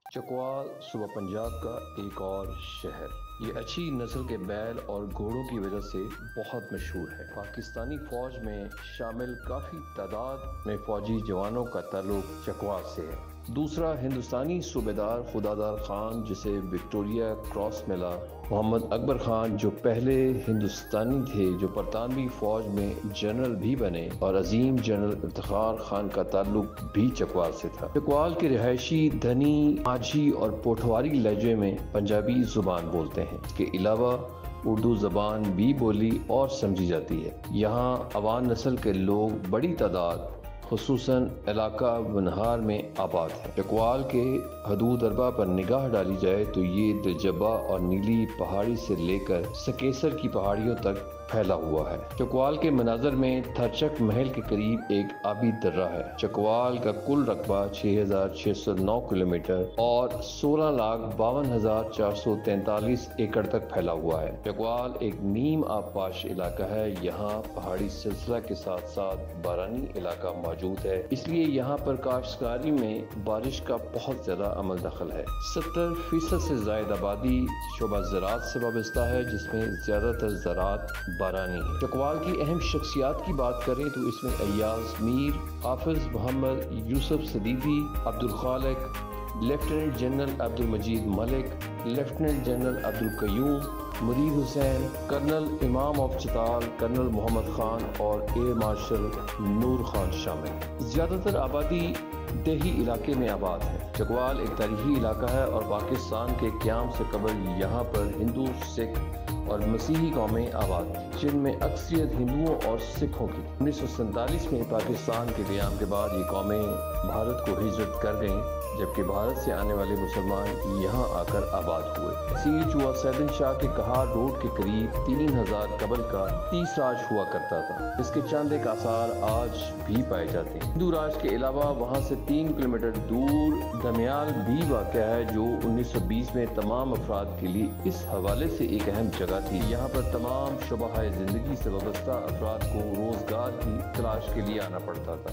چکوال صوبہ پنجاب کا ایک اور شہر، یہ اچھی نسل کے بیل اور گھوڑوں کی وجہ سے بہت مشہور ہے۔ پاکستانی فوج میں شامل کافی تعداد میں فوجی جوانوں کا تعلق چکوال سے ہے۔ دوسرا، ہندوستانی صوبیدار خداداد خان جسے وکٹوریہ کراس ملا، محمد اکبر خان جو پہلے ہندوستانی تھے جو برطانوی فوج میں جنرل بھی بنے، اور عظیم جنرل افتخار خان کا تعلق بھی چکوال سے تھا۔ چکوال کے رہائشی دھنی، ماجھی اور پوٹھواری لہجے میں پنجابی زبان بولتے ہیں۔ اس کے علاوہ اردو زبان بھی بولی اور سمجھی جاتی ہے۔ یہاں عوان نسل کے لوگ بڑی تعداد خصوصاً علاقہ ونہار میں آباد ہے۔ چکوال کے حدود اربا پر نگاہ ڈالی جائے تو یہ دلجبہ اور نیلی پہاڑی سے لے کر سکیسر کی پہاڑیوں تک پھیلا ہوا ہے۔ چکوال کے مناظر میں تھرچک محل کے قریب ایک آبی درہ ہے۔ چکوال کا کل رقبہ 6609 کلومیٹر اور 16,52,443 ایکڑ تک پھیلا ہوا ہے۔ چکوال ایک نیم آبپاش علاقہ ہے۔ یہاں پہاڑی سلسلہ کے ساتھ ساتھ بارانی علاقہ موجود ہے، اس لیے یہاں پر کاشتکاری میں بارش کا بہت زیادہ عمل دخل ہے۔ 70% سے زائد آبادی شعبہ زراعت سے وابستہ ہے، جس میں زیادہ تر زراعت بارانی ہے۔ چکوال کی اہم شخصیات کی بات کریں تو اس میں ایاز میر، حافظ محمد یوسف صدیقی، عبدالخالق، لیفٹیننٹ جنرل عبدالمجید ملک، لیفٹیننٹ جنرل عبدالقیوم، مرید حسین، کرنل امام آف چتال، کرنل محمد خان اور ایئر مارشل نور خان شامل۔ زیادہ تر آبادی دیہی علاقے میں آباد ہے۔ چکوال ایک تاریخی علاقہ ہے اور پاکستان کے قیام سے قبل یہاں پر ہندو، سکھ اور مسیحی قومیں آباد تھیں، جن میں اکثریت ہندوؤں اور سکھوں کی۔ 1947 میں پاکستان کے قیام کے بعد یہ قومیں بھارت کو ہجرت کر گئیں، جبکہ بھارت سے آنے والے مسلمان یہاں آ کر آباد ہوئے۔ سیج ہوا سیدن شاہ کے کہار روڈ کے قریب 3000 قبل کا 30 راج ہوا کرتا تھا۔ اس کے چند ایک آثار آج بھی پائے جاتے ہیں۔ ہندو راج کے علاوہ وہاں سے 3 کلومیٹر دور دمیال بھی واقع ہے، جو 1920 میں تمام افراد کے لیے اس حوالے سے ایک اہم جگہ تھی۔ یہاں پر تمام شعبہ زندگی سے وابستہ افراد کو روزگار کی تلاش کے لیے آنا پڑتا تھا۔